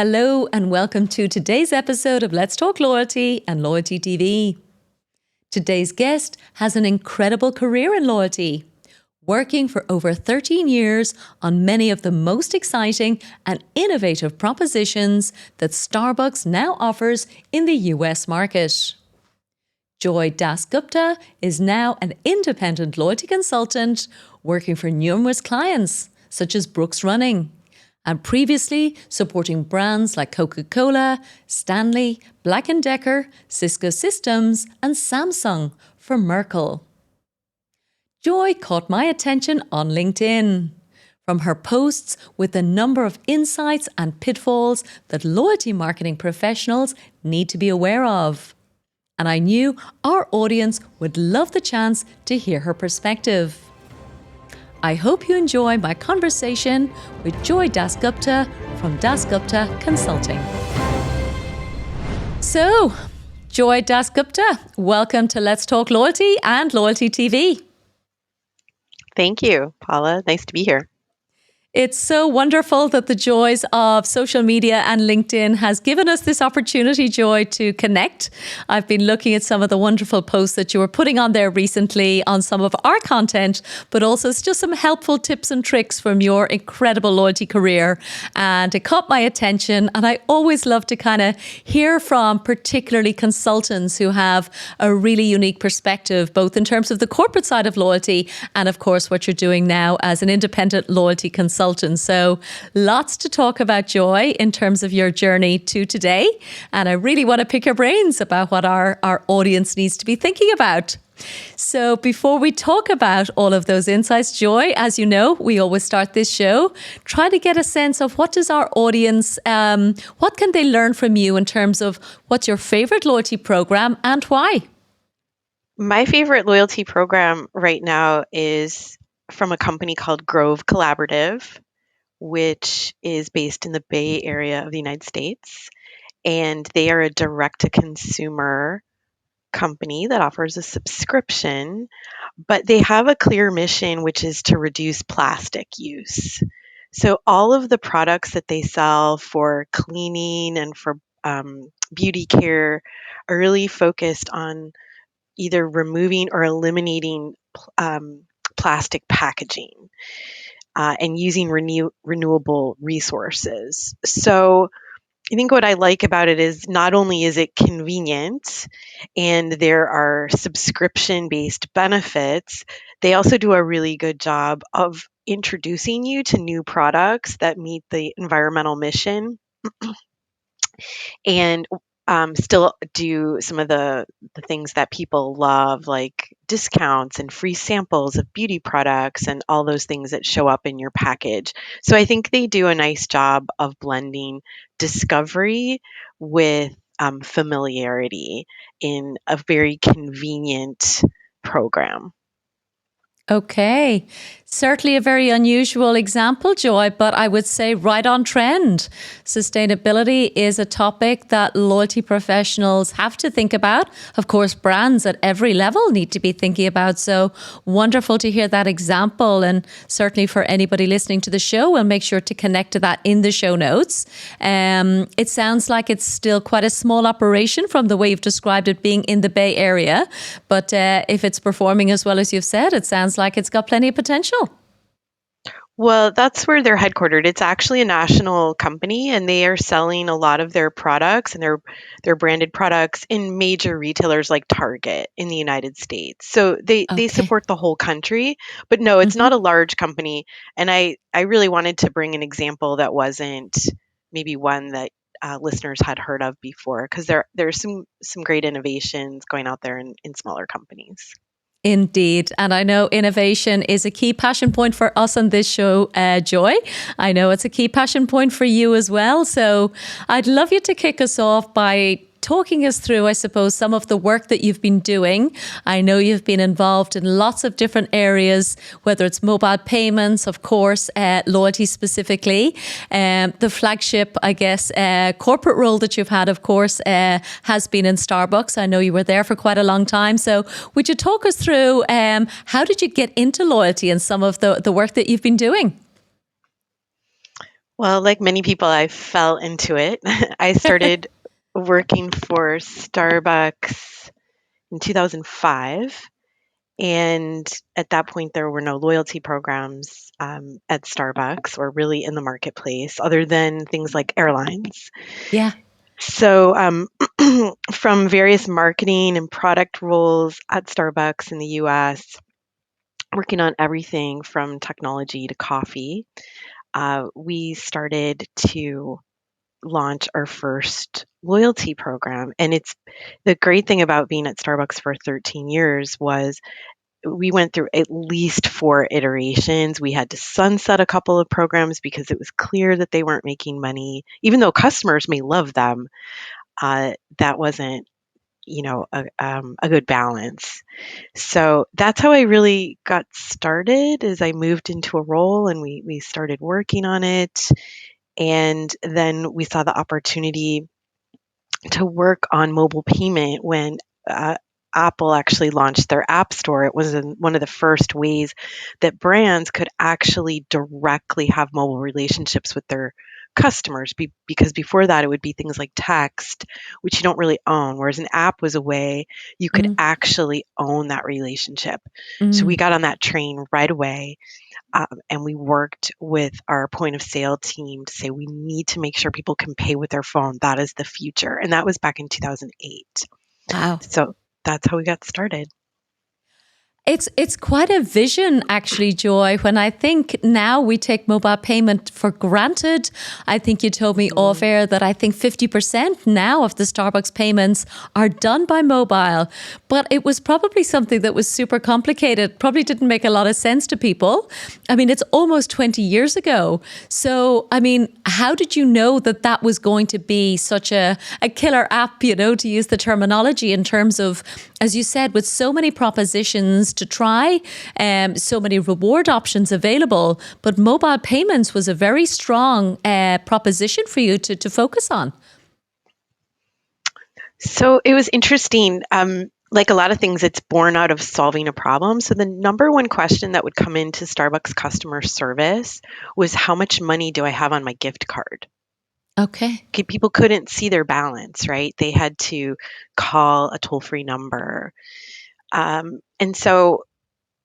Hello and welcome to today's episode of Let's Talk Loyalty and Loyalty TV. Today's guest has an incredible career in loyalty, working for over 13 years on many of the most exciting and innovative propositions that Starbucks now offers in the US market. Joy Das Gupta is now an independent loyalty consultant working for numerous clients, such as Brooks Running, and previously supporting brands like Coca-Cola, Stanley, Black Decker, Cisco Systems, and Samsung for Merkle. Joy caught my attention on LinkedIn from her posts with a number of insights and pitfalls that loyalty marketing professionals need to be aware of. And I knew our audience would love the chance to hear her perspective. I hope you enjoy my conversation with Joy Das Gupta from Das Gupta Consulting. So, Joy Das Gupta, welcome to Let's Talk Loyalty and Loyalty TV. Thank you, Paula. Nice to be here. It's so wonderful that the joys of social media and LinkedIn has given us this opportunity, Joy, to connect. I've been looking at some of the wonderful posts that you were putting on there recently on some of our content, but also it's just some helpful tips and tricks from your incredible loyalty career. And it caught my attention. And I always love to kind of hear from particularly consultants who have a really unique perspective, both in terms of the corporate side of loyalty and, of course, what you're doing now as an independent loyalty consultant. So lots to talk about, Joy, in terms of your journey to today. And I really want to pick your brains about what our audience needs to be thinking about. So before we talk about all of those insights, Joy, as you know, we always start this show, try to get a sense of what does our audience, what can they learn from you in terms of what's your favorite loyalty program and why? My favorite loyalty program right now is from a company called Grove Collaborative, which is based in the Bay Area of the United States. And they are a direct-to-consumer company that offers a subscription, but they have a clear mission, which is to reduce plastic use. So all of the products that they sell for cleaning and for beauty care are really focused on either removing or eliminating plastic packaging and using renewable resources. So I think what I like about it is not only is it convenient and there are subscription-based benefits, they also do a really good job of introducing you to new products that meet the environmental mission and still do some of the things that people love, like discounts and free samples of beauty products and all those things that show up in your package. So I think they do a nice job of blending discovery with familiarity in a very convenient program. Okay, certainly a very unusual example, Joy, but I would say right on trend. Sustainability is a topic that loyalty professionals have to think about. Of course, brands at every level need to be thinking about. So wonderful to hear that example. And certainly for anybody listening to the show, we'll make sure to connect to that in the show notes. It sounds like it's still quite a small operation from the way you've described it being in the Bay Area. But if it's performing as well as you've said, it sounds like it's got plenty of potential. Well, that's where they're headquartered. It's actually a national company, and they are selling a lot of their products and their branded products in major retailers like Target in the United States. So they support the whole country, but no, it's not a large company. And I really wanted to bring an example that wasn't maybe one that listeners had heard of before, because there's some great innovations going out there in smaller companies. Indeed. And I know innovation is a key passion point for us on this show, Joy. I know it's a key passion point for you as well. So I'd love you to kick us off by talking us through, I suppose, some of the work that you've been doing. I know you've been involved in lots of different areas, whether it's mobile payments, of course, loyalty specifically. The flagship, I guess, corporate role that you've had, of course, has been in Starbucks. I know you were there for quite a long time. So would you talk us through how did you get into loyalty and some of the work that you've been doing? Well, like many people, I fell into it. I started working for Starbucks in 2005. And at that point, there were no loyalty programs at Starbucks or really in the marketplace other than things like airlines. Yeah. So, from various marketing and product roles at Starbucks in the US, working on everything from technology to coffee, we started to launch our first loyalty program. And it's the great thing about being at Starbucks for 13 years was we went through at least 4 iterations. We had to sunset a couple of programs because it was clear that they weren't making money. Even though customers may love them, that wasn't, a good balance. So that's how I really got started. Is I moved into a role and we started working on it, and then we saw the opportunity to work on mobile payment when uh, Apple actually launched their App Store. It was one of the first ways that brands could actually directly have mobile relationships with their customers because before that it would be things like text, which you don't really own, whereas an app was a way you could Mm, actually own that relationship. So we mm. got on that train right away, and we worked with our point of sale team to say we need to make sure people can pay with their phone. That is the future. And that was back in 2008. Wow. So that's how we got started. It's quite a vision, actually, Joy. When I think now we take mobile payment for granted, I think you told me off Mm. air that I think 50% now of the Starbucks payments are done by mobile. But it was probably something that was super complicated, probably didn't make a lot of sense to people. I mean, it's almost 20 years ago. So, I mean, how did you know that that was going to be such a killer app, to use the terminology in terms of, as you said, with so many propositions to try, so many reward options available, but mobile payments was a very strong proposition for you to focus on. So it was interesting. Like a lot of things, it's born out of solving a problem. So the number one question that would come into Starbucks customer service was, how much money do I have on my gift card? Okay. People couldn't see their balance, right? They had to call a toll-free number. And so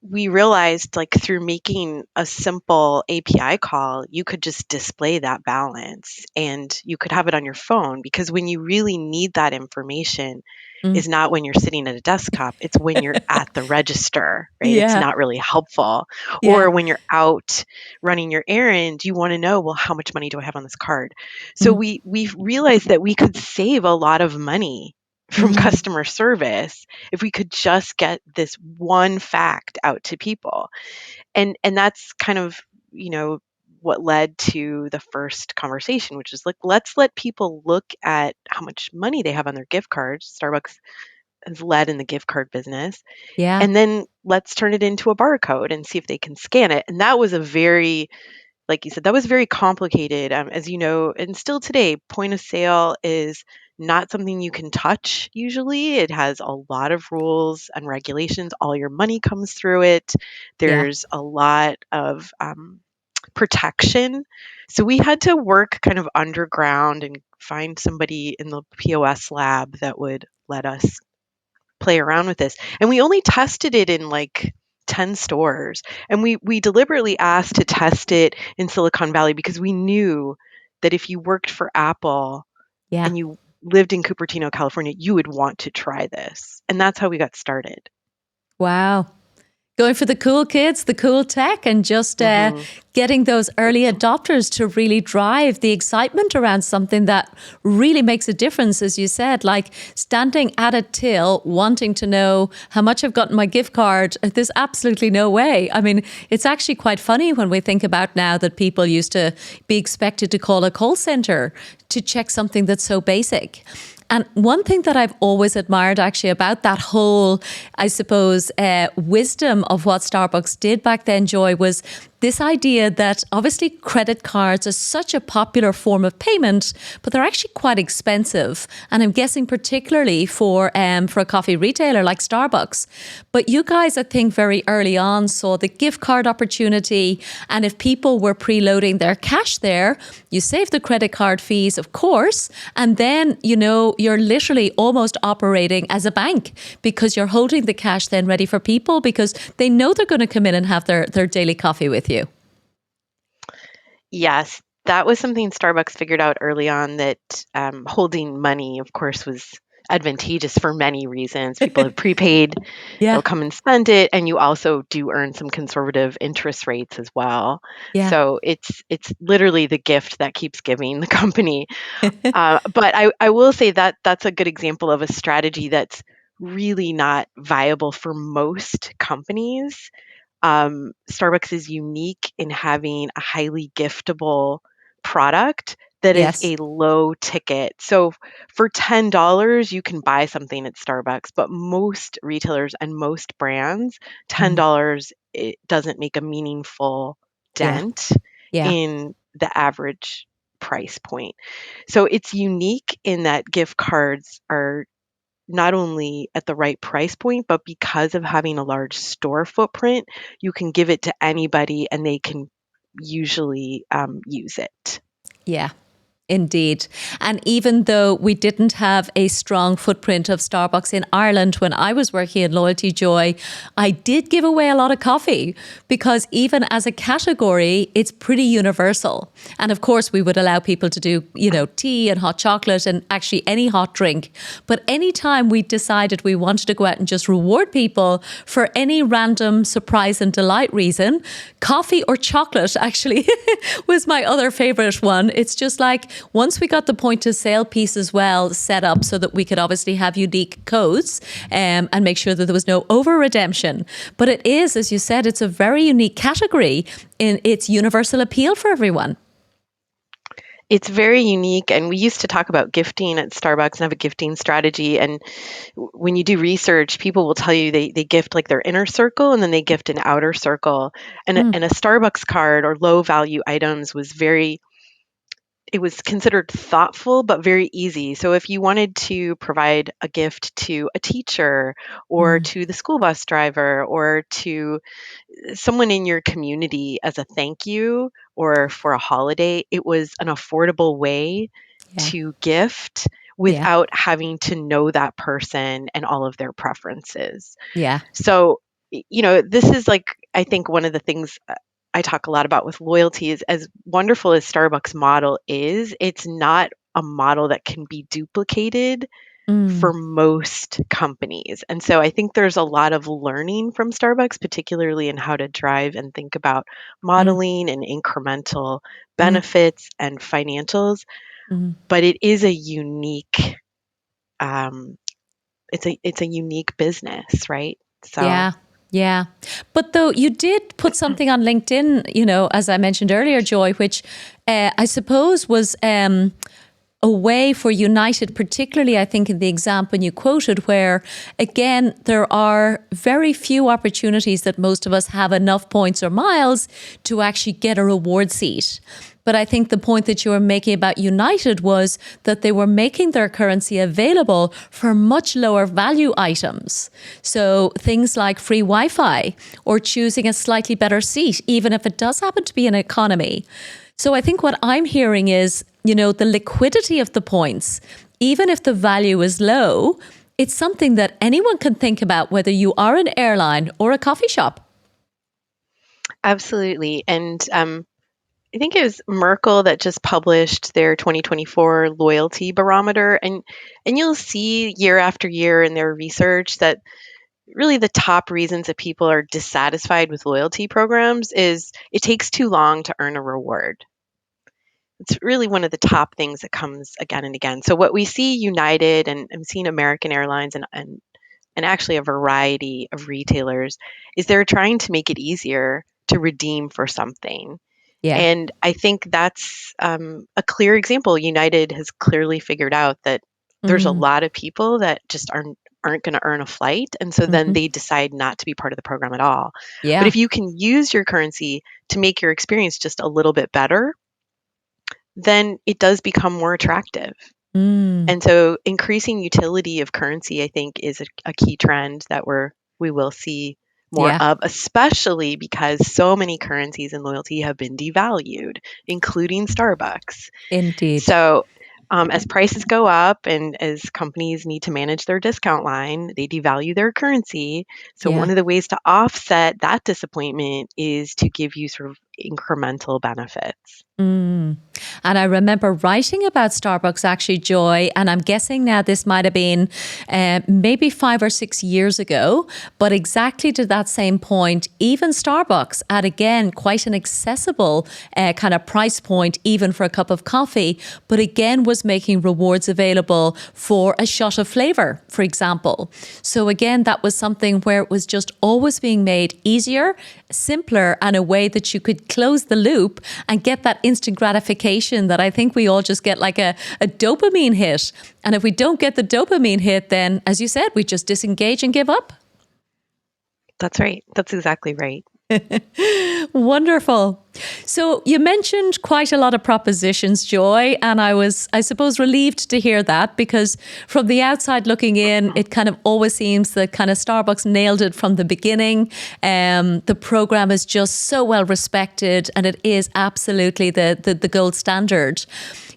we realized, like, through making a simple API call, you could just display that balance and you could have it on your phone, because when you really need that information Mm. is not when you're sitting at a desktop, it's when you're at the register, right? It's Yeah. not really helpful. Yeah. Or when you're out running your errand, you want to know, well, how much money do I have on this card? So Mm. we realized that we could save a lot of money from Mm. customer service if we could just get this one fact out to people. And that's kind of, what led to the first conversation, which is like, let's let people look at how much money they have on their gift cards. Starbucks has led in the gift card business. Yeah. And then let's turn it into a barcode and see if they can scan it. And that was a very, like you said, that was very complicated. As you know, and still today, point of sale is not something you can touch usually. It has a lot of rules and regulations. All your money comes through it. Yeah. There's a lot of protection. So we had to work kind of underground and find somebody in the POS lab that would let us play around with this. And we only tested it in like 10 stores. And we deliberately asked to test it in Silicon Valley because we knew that if you worked for Apple Yeah. and you lived in Cupertino, California, you would want to try this. And that's how we got started. Wow. Going for the cool kids, the cool tech, and just Hmm. getting those early adopters to really drive the excitement around something that really makes a difference, as you said, like standing at a till, wanting to know how much I've got in my gift card. There's absolutely no way. I mean, it's actually quite funny when we think about now that people used to be expected to call a call center to check something that's so basic. And one thing that I've always admired actually about that whole, I suppose, wisdom of what Starbucks did back then, Joy, was this idea that obviously credit cards are such a popular form of payment, but they're actually quite expensive. And I'm guessing particularly for a coffee retailer like Starbucks. But you guys, I think, very early on saw the gift card opportunity. And if people were preloading their cash there, you save the credit card fees, of course. And then, you're literally almost operating as a bank because you're holding the cash then ready for people because they know they're going to come in and have their daily coffee with you. Yes, that was something Starbucks figured out early on, that holding money, of course, was advantageous for many reasons. People have prepaid, Yeah. they'll come and spend it, and you also do earn some conservative interest rates as well. Yeah. So it's literally the gift that keeps giving the company. But I will say that that's a good example of a strategy that's really not viable for most companies. Starbucks is unique in having a highly giftable product that is Yes. a low ticket. So for $10, you can buy something at Starbucks, but most retailers and most brands, Mm. $10, it doesn't make a meaningful Yeah. dent Yeah. in the average price point. So it's unique in that gift cards are not only at the right price point, but because of having a large store footprint, you can give it to anybody and they can usually use it. Yeah. Indeed. And even though we didn't have a strong footprint of Starbucks in Ireland when I was working in Loyalty Joy, I did give away a lot of coffee because even as a category, it's pretty universal. And of course, we would allow people to do, tea and hot chocolate and actually any hot drink. But anytime we decided we wanted to go out and just reward people for any random surprise and delight reason, coffee or chocolate actually was my other favorite one. It's just like, once we got the point of sale piece as well set up so that we could obviously have unique codes and make sure that there was no over redemption. But it is, as you said, it's a very unique category in its universal appeal for everyone. It's very unique. And we used to talk about gifting at Starbucks and have a gifting strategy. And when you do research, people will tell you they gift like their inner circle and then they gift an outer circle. And a Starbucks card or low value items was it was considered thoughtful but very easy. So if you wanted to provide a gift to a teacher or Mm. to the school bus driver or to someone in your community as a thank you or for a holiday, it was an affordable way Yeah. to gift Yeah. without having to know that person and all of their preferences. Yeah. So, this is like, I think one of the things I talk a lot about with loyalty is, as wonderful as Starbucks model is, it's not a model that can be duplicated for Mm. most companies. And so I think there's a lot of learning from Starbucks, particularly in how to drive and think about Mm. modeling and incremental Mm. benefits and financials. Mm. But it is a unique, um, it's a unique business, right? So Yeah. Yeah. But though you did put something on LinkedIn, as I mentioned earlier, Joy, which I suppose was a way for United, particularly I think in the example you quoted, where again, there are very few opportunities that most of us have enough points or miles to actually get a reward seat. But I think the point that you were making about United was that they were making their currency available for much lower value items. So things like free Wi-Fi or choosing a slightly better seat, even if it does happen to be an economy. So I think what I'm hearing is, the liquidity of the points, even if the value is low, it's something that anyone can think about, whether you are an airline or a coffee shop. absolutely. And I think it was Merkle that just published their 2024 loyalty barometer, and you'll see year after year in their research that really the top reasons that people are dissatisfied with loyalty programs is it takes too long to earn a reward. It's really one of the top things that comes again and again. So what we see United, and I'm seeing American Airlines and actually a variety of retailers, is they're trying to make it easier to redeem for something. Yeah. And I think that's a clear example. United has clearly figured out that there's a Mm. lot of people that just aren't going to earn a flight. And so then Hmm. they decide not to be part of the program at all. But Yeah. if you can use your currency to make your experience just a little bit better, then it does become more attractive. Mm. And so increasing utility of currency, I think, is a key trend that we will see more Yeah. of, especially because so many currencies and loyalty have been devalued, including Starbucks. Indeed. So as prices go up and as companies need to manage their discount line, they devalue their currency. So Yeah. one of the ways to offset that disappointment is to give you sort of incremental benefits. Mm. And I remember writing about Starbucks actually, Joy, and I'm guessing now this might have been maybe 5 or 6 years ago, but exactly to that same point, even Starbucks at again quite an accessible kind of price point, even for a cup of coffee, but again was making rewards available for a shot of flavor, for example. So again, that was something where it was just always being made easier, simpler, and a way that you could close the loop and get that instant gratification that I think we all just get like a dopamine hit. And if we don't get the dopamine hit, then, as you said, we just disengage and give up. That's right. That's exactly right. Wonderful. So you mentioned quite a lot of propositions, Joy, and I suppose, relieved to hear that, because from the outside looking in, it kind of always seems that kind of Starbucks nailed it from the beginning. The program is just so well respected, and it is absolutely the gold standard.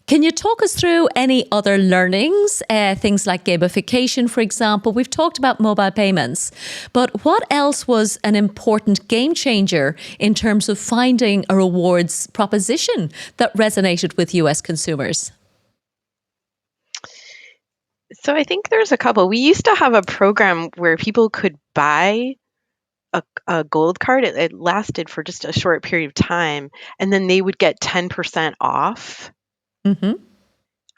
Can you talk us through any other learnings, things like gamification, for example? We've talked about mobile payments, but what else was an important game changer in terms of finding a rewards proposition that resonated with US consumers? So I think there's a couple. We used to have a program where people could buy a gold card. It lasted for just a short period of time, and then they would get 10% off. Mm-hmm.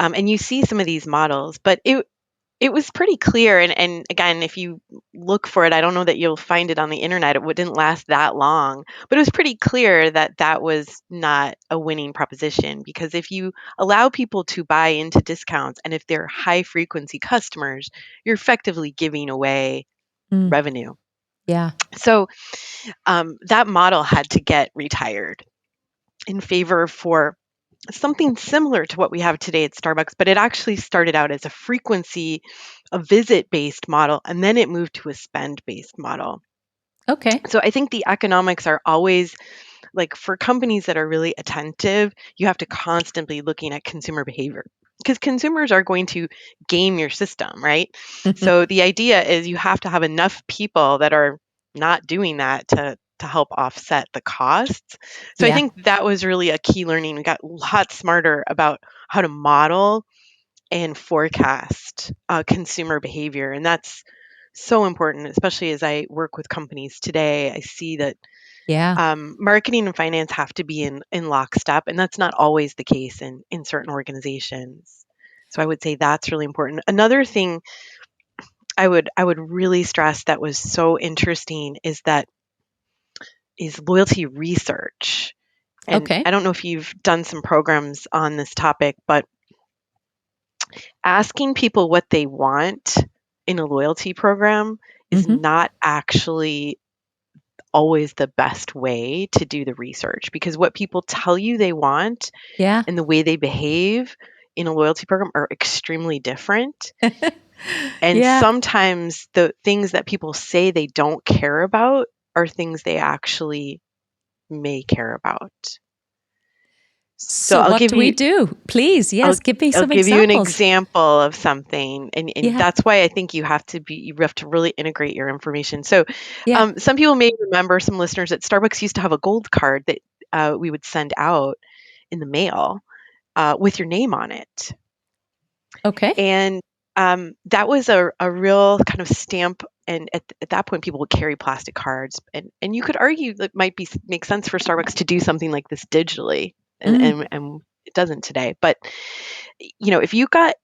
And you see some of these models, but it was pretty clear. And again, if you look for it, I don't know that you'll find it on the internet. Didn't last that long, but it was pretty clear that that was not a winning proposition, because if you allow people to buy into discounts and if they're high frequency customers, you're effectively giving away Mm. revenue. Yeah. So that model had to get retired in favor for something similar to what we have today at Starbucks, but it actually started out as a visit based model, and then it moved to a spend based model. Okay. So I think the economics are always, like, for companies that are really attentive, you have to constantly looking at consumer behavior, because consumers are going to game your system, right? So the idea is you have to have enough people that are not doing that to help offset the costs. So I Yeah. think that was really a key learning. We got a lot smarter about how to model and forecast consumer behavior, and that's so important, especially as I work with companies today. I see that Yeah. marketing and finance have to be in lockstep, and that's not always the case in certain organizations. So I would say that's really important. Another thing I would really stress that was so interesting is loyalty research. And Okay. I don't know if you've done some programs on this topic, but asking people what they want in a loyalty program is Mm-hmm. not actually always the best way to do the research, because what people tell you they want Yeah. and the way they behave in a loyalty program are extremely different. And Yeah. sometimes the things that people say they don't care about are things they actually may care about. So So what do we do? Please, I'll yes, give me I'll some give you an examples. example of something, and Yeah. that's why I think you have to really integrate your information. So, Yeah. some people may remember, some listeners, that Starbucks used to have a gold card that we would send out in the mail with your name on it, Okay. and that was a real kind of stamp. And at that point, people would carry plastic cards, and you could argue that it might make sense for Starbucks to do something like this digitally, Mm. and it doesn't today. But if you got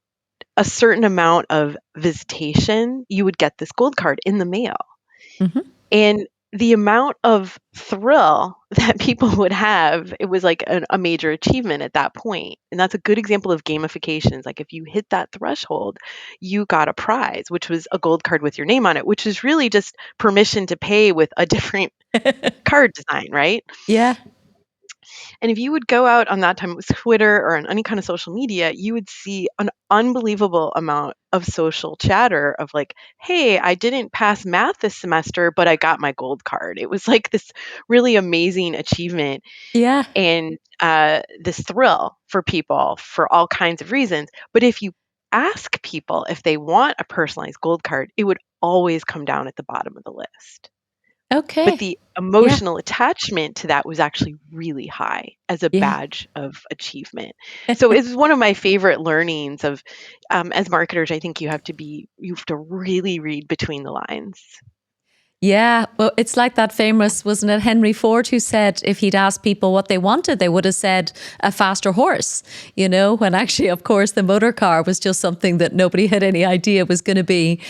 a certain amount of visitation, you would get this gold card in the mail. Mm-hmm. And the amount of thrill that people would have, it was like a major achievement at that point. And that's a good example of gamification. It's like if you hit that threshold, you got a prize, which was a gold card with your name on it, which is really just permission to pay with a different card design, right? Yeah. And if you would go out on that time, it was Twitter or on any kind of social media, you would see an unbelievable amount of social chatter of like, hey, I didn't pass math this semester, but I got my gold card. It was like this really amazing achievement Yeah. and this thrill for people for all kinds of reasons. But if you ask people if they want a personalized gold card, it would always come down at the bottom of the list. But Okay. the Yeah. emotional attachment to that was actually really high as a Yeah. badge of achievement. So it's one of my favorite learnings of, as marketers, I think you have to really read between the lines. Yeah, well, it's like that famous, wasn't it, Henry Ford, who said if he'd asked people what they wanted, they would have said a faster horse, when actually, of course, the motor car was just something that nobody had any idea was going to be,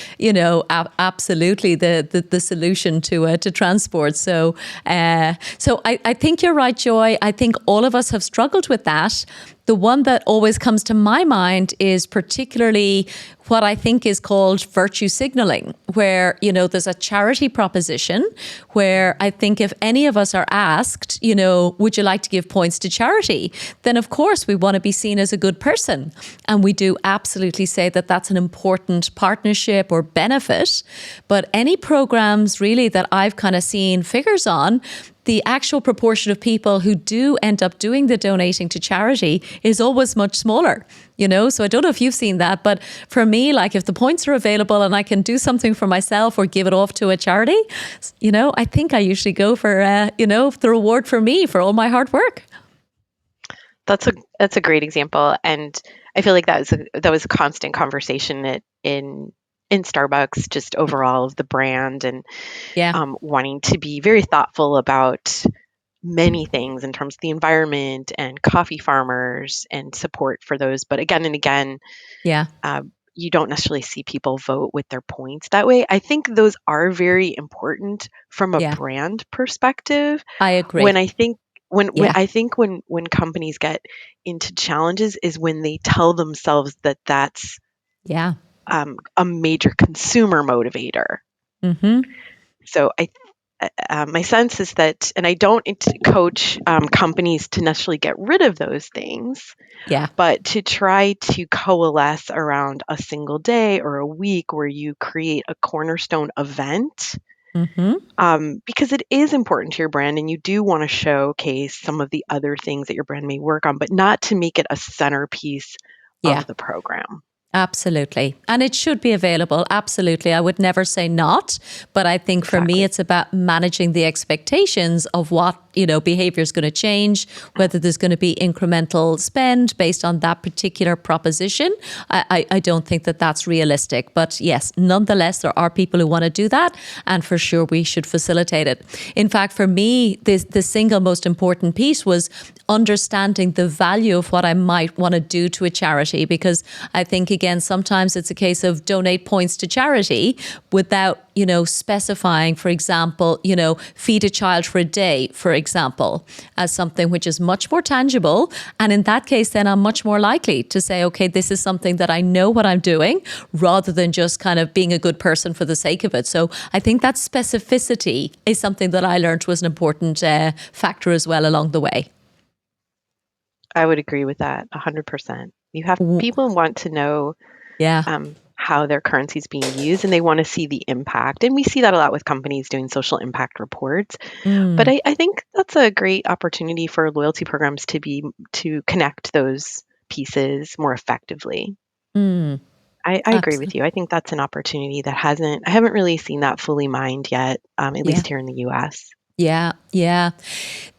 absolutely the solution to transport. So I think you're right, Joy. I think all of us have struggled with that. The one that always comes to my mind is particularly what I think is called virtue signaling, where, there's a charity proposition where I think if any of us are asked, would you like to give points to charity? Then of course we want to be seen as a good person. And we do absolutely say that that's an important partnership or benefit. But any programs really that I've kind of seen figures on, the actual proportion of people who do end up doing the donating to charity is always much smaller, So I don't know if you've seen that, but for me, like if the points are available and I can do something for myself or give it off to a charity, I think I usually go for, the reward for me for all my hard work. That's a great example, and I feel like that was a constant conversation in Starbucks, just overall of the brand and Yeah. wanting to be very thoughtful about many things in terms of the environment and coffee farmers and support for those. But again and again, Yeah. you don't necessarily see people vote with their points that way. I think those are very important from a Yeah. brand perspective. I When agree. I think when Yeah. I think when companies get into challenges is when they tell themselves that that's Yeah. a major consumer motivator. Mm-hmm. So my sense is that, and I don't coach companies to necessarily get rid of those things, Yeah. but to try to coalesce around a single day or a week where you create a cornerstone event, Mm-hmm. because it is important to your brand and you do want to showcase some of the other things that your brand may work on, but not to make it a centerpiece Yeah. of the program. Absolutely. And it should be available. Absolutely. I would never say not. But I think for me, Exactly. it's about managing the expectations of what, behavior is going to change, whether there's going to be incremental spend based on that particular proposition. I don't think that that's realistic. But yes, nonetheless, there are people who want to do that. And for sure, we should facilitate it. In fact, for me, the single most important piece was understanding the value of what I might want to do to a charity, because I think, again, sometimes it's a case of donate points to charity without, specifying, for example, feed a child for a day, for example, as something which is much more tangible. And in that case, then I'm much more likely to say, okay, this is something that I know what I'm doing, rather than just kind of being a good person for the sake of it. So I think that specificity is something that I learned was an important factor as well along the way. I would agree with that 100%. People want to know Yeah. how their currency is being used and they want to see the impact. And we see that a lot with companies doing social impact reports. But Mm. I think that's a great opportunity for loyalty programs to connect those pieces more effectively. Mm. I agree with Absolutely. you. I think that's an opportunity that I haven't really seen that fully mined yet, at Yeah. least here in the US. Yeah, yeah.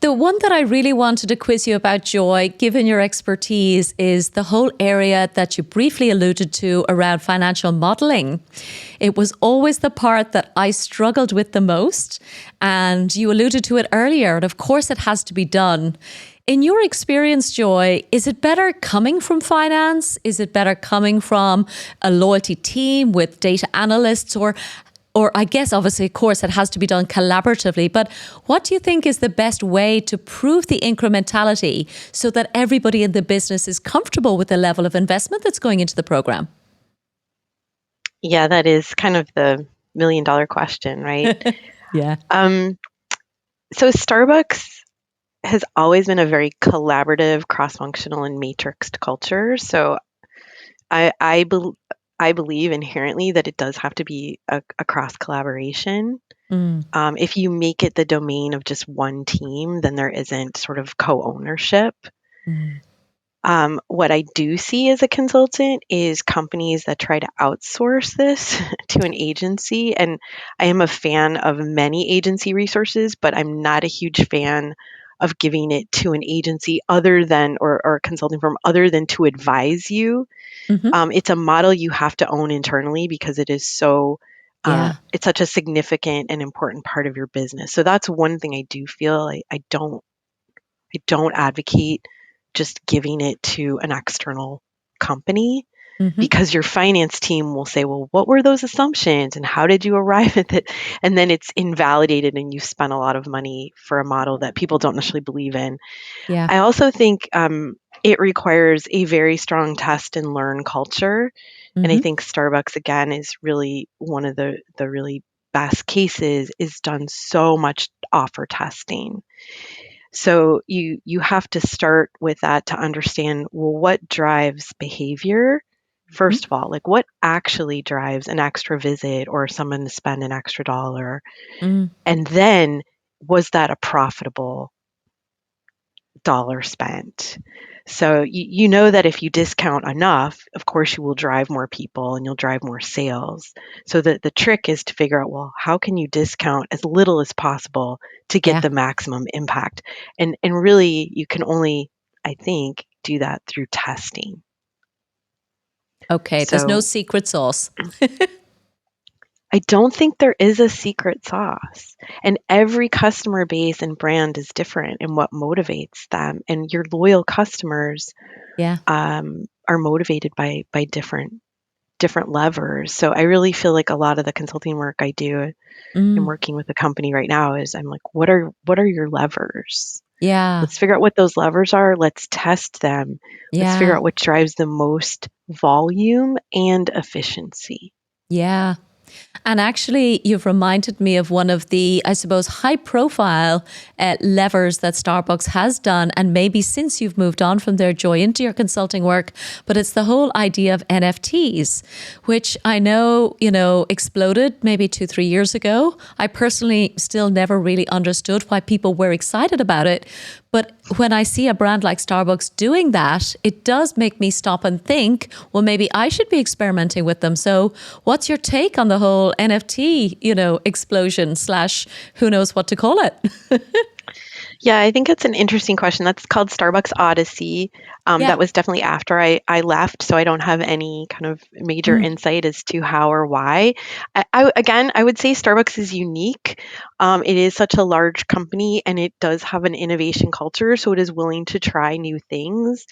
The one that I really wanted to quiz you about, Joy, given your expertise, is the whole area that you briefly alluded to around financial modeling. It was always the part that I struggled with the most. And you alluded to it earlier. And of course, it has to be done. In your experience, Joy, is it better coming from finance? Is it better coming from a loyalty team with data analysts? Or or I guess obviously, of course, it has to be done collaboratively, but what do you think is the best way to prove the incrementality so that everybody in the business is comfortable with the level of investment that's going into the program? Yeah, that is kind of the million-dollar question, right? Yeah. Um, so Starbucks has always been a very collaborative, cross-functional, and matrixed culture. So I I, bel I believe inherently that it does have to be a cross collaboration. Mm, If you make it the domain of just one team, then there isn't sort of co-ownership. mm, What I do see as a consultant is companies that try to outsource this to an agency. And I am a fan of many agency resources, but I'm not a huge fan of giving it to an agency other than, or a consulting firm other than to advise you. hmm. It's a model you have to own internally because it is so, Yeah. it's such a significant and important part of your business. So that's one thing I do feel I don't advocate just giving it to an external company Hmm. because your finance team will say, well, what were those assumptions and how did you arrive at it? And then it's invalidated and you spent a lot of money for a model that people don't necessarily believe in. Yeah. I also think it requires a very strong test and learn culture. And I Hmm. think Starbucks, again, is really one of the really best cases, is done so much offer testing. So you have to start with that to understand, well, what drives behavior? First of all, like what actually drives an extra visit or someone to spend an extra dollar? Mm. And then was that a profitable dollar spent? So you know that if you discount enough, of course you will drive more people and you'll drive more sales. So the trick is to figure out, well, how can you discount as little as possible to get Yeah. the maximum impact? And really you can only, I think, do that through testing. Okay. There's no So secret sauce. I don't think there is a secret sauce. And every customer base and brand is different in what motivates them. And your loyal customers Yeah. are motivated by different levers. So I really feel like a lot of the consulting work I do in Mm. working with a company right now is I'm like, what are your levers? Yeah. Let's figure out what those levers are. Let's test them. Let's figure Yeah. out what drives the most volume and efficiency. Yeah. And actually, you've reminded me of one of the, I suppose, high profile levers that Starbucks has done. And maybe since you've moved on from their Joy into your consulting work, but it's the whole idea of NFTs, which I know, exploded maybe 2, 3 years ago. I personally still never really understood why people were excited about it. But when I see a brand like Starbucks doing that, it does make me stop and think, well, maybe I should be experimenting with them. So what's your take on the whole NFT, explosion slash who knows what to call it? Yeah, I think it's an interesting question. That's called Starbucks Odyssey. Yeah. That was definitely after I left, so I don't have any kind of major Mm, insight as to how or why. Again, I would say Starbucks is unique. It is such a large company, and it does have an innovation culture, so it is willing to try new things.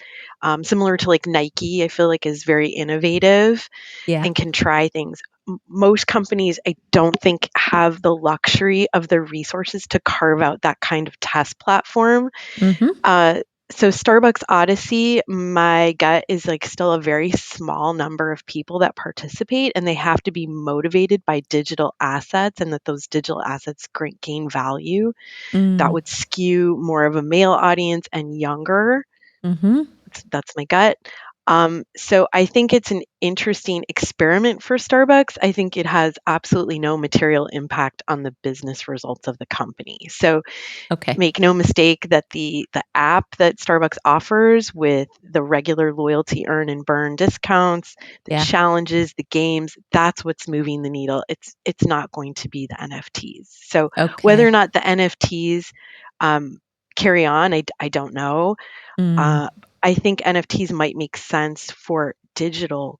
Similar to like Nike, I feel like is very innovative yeah. and can try things. Most companies, I don't think, have the luxury of the resources to carve out that kind of test platform. Mm-hmm. Uh, so Starbucks Odyssey, my gut is like still a very small number of people that participate, and they have to be motivated by digital assets, and that those digital assets gain value. That Mm, would skew more of a male audience and younger. mm-hmm. That's my gut. So I think it's an interesting experiment for Starbucks. I think it has absolutely no material impact on the business results of the company. So Okay. make no mistake that the app that Starbucks offers with the regular loyalty earn and burn discounts, the Yeah. challenges, the games, that's what's moving the needle. It's not going to be the NFTs. So whether or Okay. not the NFTs um, carry on, I don't know. Mm, Uh, I think NFTs might make sense for digital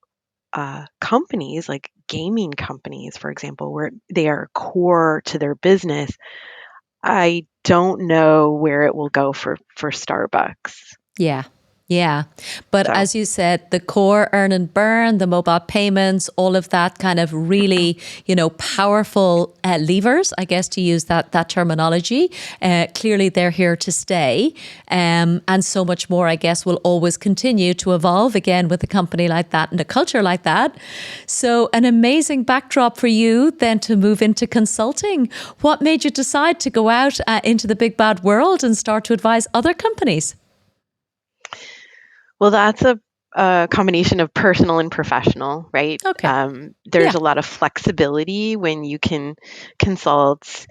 companies like gaming companies, for example, where they are core to their business. I don't know where it will go for Starbucks. yeah. Yeah. But So, as you said, the core earn and burn, the mobile payments, all of that kind of really, powerful levers, I guess, to use that terminology. Clearly, they're here to stay. And so much more, I guess, will always continue to evolve again with a company like that and a culture like that. So, an amazing backdrop for you then to move into consulting. What made you decide to go out into the big bad world and start to advise other companies? well, that's a combination of personal and professional, right? Okay. There's Yeah. a lot of flexibility when you can consult,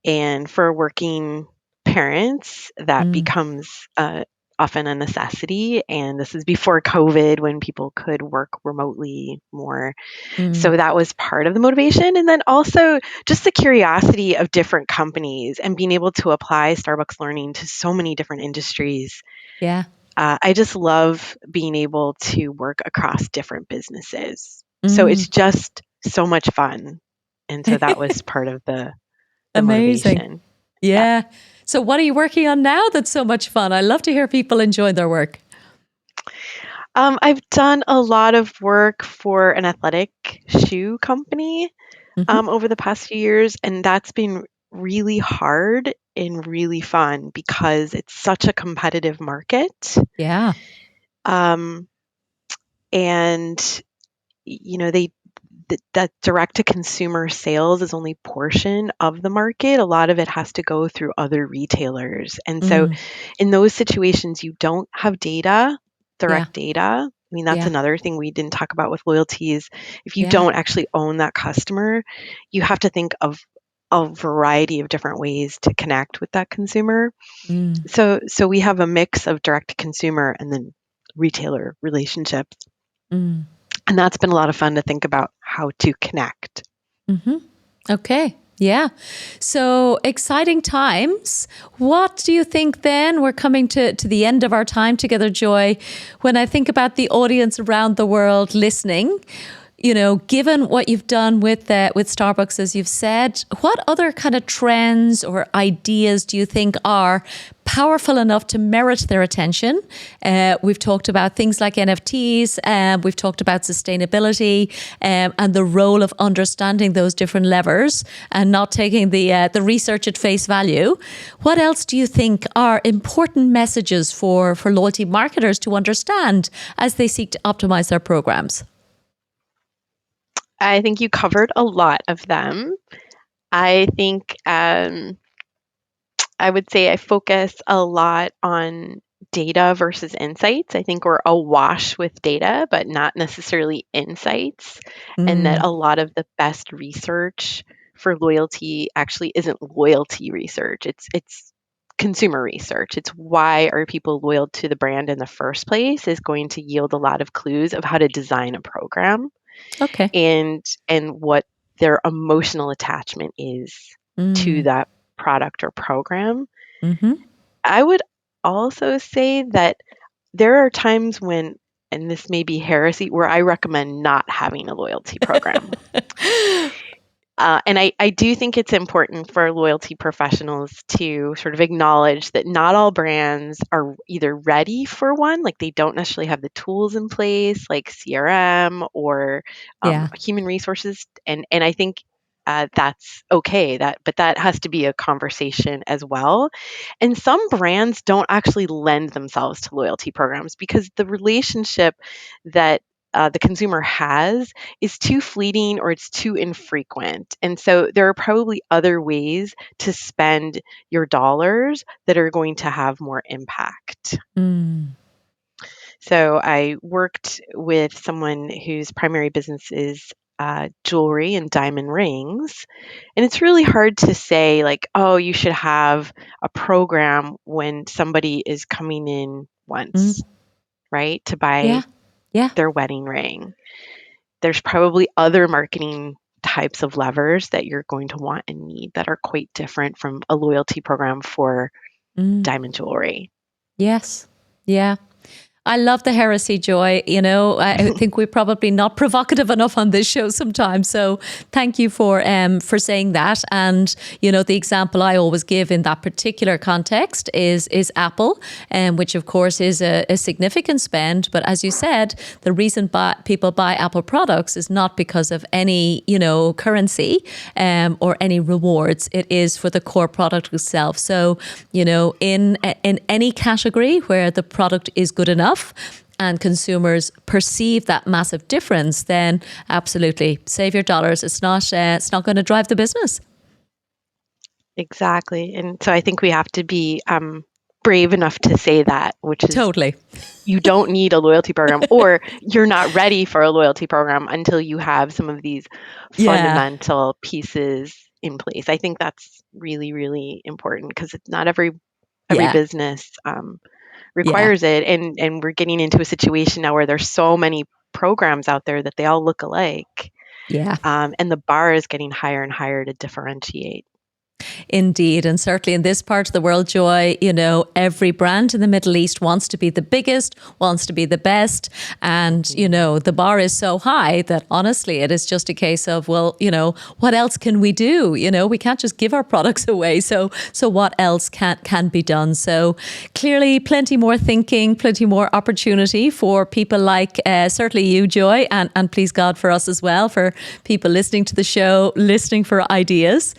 and for working parents, that Mm, becomes often a necessity. And this is before COVID when people could work remotely more. mm, So that was part of the motivation. And then also just the curiosity of different companies and being able to apply Starbucks learning to so many different industries. yeah. I just love being able to work across different businesses. So Mm. it's just so much fun. And so that was part of the Amazing. motivation. Yeah. Yeah. So, what are you working on now that's so much fun? I love to hear people enjoy their work. I've done a lot of work for an athletic shoe company Hmm. over the past few years, and that's been really hard and really fun because it's such a competitive market. Yeah. Um, and they that direct to consumer sales is only portion of the market. A lot of it has to go through other retailers. And so Mm. in those situations you don't have data, Yeah. direct data. I mean, that's Yeah. another thing we didn't talk about with loyalty is if you Yeah. don't actually own that customer, you have to think of a variety of different ways to connect with that consumer. Mm. So we have a mix of direct to consumer and then retailer relationships. Mm. And that's been a lot of fun to think about how to connect. Hmm. Okay. Yeah. So exciting times. What do you think then? We're coming to the end of our time together, Joy. When I think about the audience around the world listening, given what you've done with Starbucks, as you've said, what other kind of trends or ideas do you think are powerful enough to merit their attention? We've talked about things like NFTs, we've talked about sustainability, and the role of understanding those different levers and not taking the research at face value. What else do you think are important messages for loyalty marketers to understand as they seek to optimize their programs? I think you covered a lot of them. I think I would say I focus a lot on data versus insights. I think we're awash with data, but not necessarily insights. And that Mm, a lot of the best research for loyalty actually isn't loyalty research. It's consumer research. It's why are people loyal to the brand in the first place is going to yield a lot of clues of how to design a program okay. and what their emotional attachment is to Mm, that product or program. mm-hmm. I would also say that there are times when, and this may be heresy, where I recommend not having a loyalty program. And I do think it's important for loyalty professionals to sort of acknowledge that not all brands are either ready for one, like they don't necessarily have the tools in place, like CRM or Yeah. human resources, and I think that's okay. But that has to be a conversation as well. And some brands don't actually lend themselves to loyalty programs because the relationship that the consumer has is too fleeting or it's too infrequent. And so there are probably other ways to spend your dollars that are going to have more impact. Mm, So I worked with someone whose primary business is jewelry and diamond rings. And it's really hard to say, like, oh, you should have a program when somebody is coming in once, mm, right, to yeah. buy Yeah. their wedding ring. There's probably other marketing types of levers that you're going to want and need that are quite different from a loyalty program for Mm, diamond jewelry. yes. Yeah. I love the heresy, Joy. I think we're probably not provocative enough on this show sometimes. So thank you for saying that. And, the example I always give in that particular context is Apple, which of course is a significant spend. But as you said, the reason people buy Apple products is not because of any, currency or any rewards. It is for the core product itself. So, in any category where the product is good enough, and consumers perceive that massive difference, then absolutely save your dollars. It's not going to drive the business. Exactly. And so I think we have to be brave enough to say that, which is totally. You don't need a loyalty program, or you're not ready for a loyalty program until you have some of these fundamental pieces in place. I think that's really, really important, because it's not every business requires it, and we're getting into a situation now where there's so many programs out there that they all look alike. And the bar is getting higher and higher to differentiate. Indeed. And certainly in this part of the world, Joy, every brand in the Middle East wants to be the biggest, wants to be the best. And, the bar is so high that honestly, it is just a case of, well, what else can we do? We can't just give our products away. So what else can be done? So clearly plenty more thinking, plenty more opportunity for people like certainly you, Joy, and please God for us as well, for people listening to the show, listening for ideas.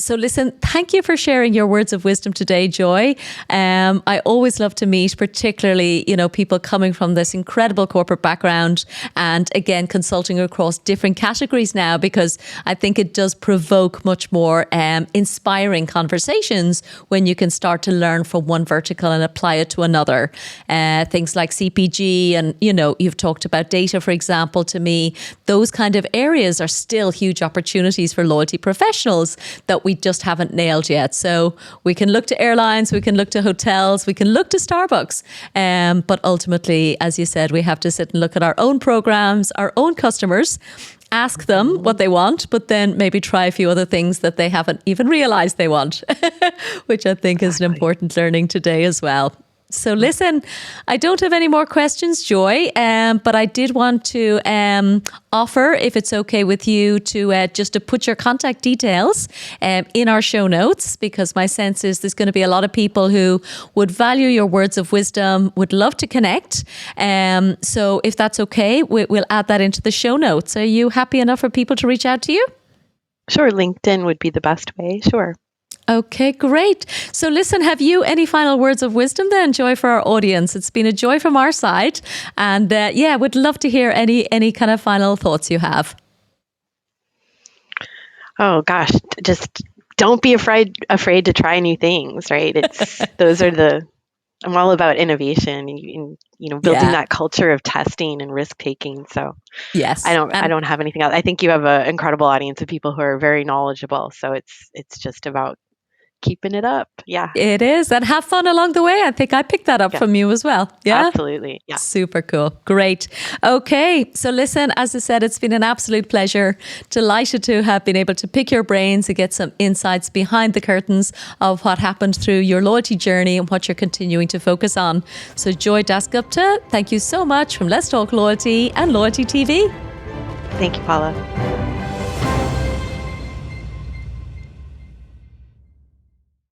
So listen, thank you for sharing your words of wisdom today, Joy. I always love to meet, particularly, people coming from this incredible corporate background and again, consulting across different categories now, because I think it does provoke much more inspiring conversations when you can start to learn from one vertical and apply it to another. Things like CPG and, you've talked about data, for example. To me, those kind of areas are still huge opportunities for loyalty professionals that we just haven't nailed yet. So we can look to airlines, we can look to hotels, we can look to Starbucks. But ultimately, as you said, we have to sit and look at our own programs, our own customers, ask them what they want, but then maybe try a few other things that they haven't even realized they want, which I think is an important learning today as well. So listen, I don't have any more questions, Joy, but I did want to offer, if it's okay with you, to just to put your contact details in our show notes, because my sense is there's going to be a lot of people who would value your words of wisdom, would love to connect. So if that's okay, we'll add that into the show notes. Are you happy enough for people to reach out to you? Sure, LinkedIn would be the best way. Sure. Okay, great. So listen, have you any final words of wisdom then, Joy, for our audience? It's been a joy from our side. And would love to hear any kind of final thoughts you have. Oh gosh, just don't be afraid to try new things, right? I'm all about innovation and building that culture of testing and risk taking. So yes, I don't have anything else. I think you have an incredible audience of people who are very knowledgeable. So it's just about keeping it up. Yeah. It is. And have fun along the way. I think I picked that up from you as well. Yeah. Absolutely. Yeah. Super cool. Great. Okay. So listen, as I said, it's been an absolute pleasure. Delighted to have been able to pick your brains and get some insights behind the curtains of what happened through your loyalty journey and what you're continuing to focus on. So Joy Das Gupta, thank you so much from Let's Talk Loyalty and Loyalty TV. Thank you, Paula.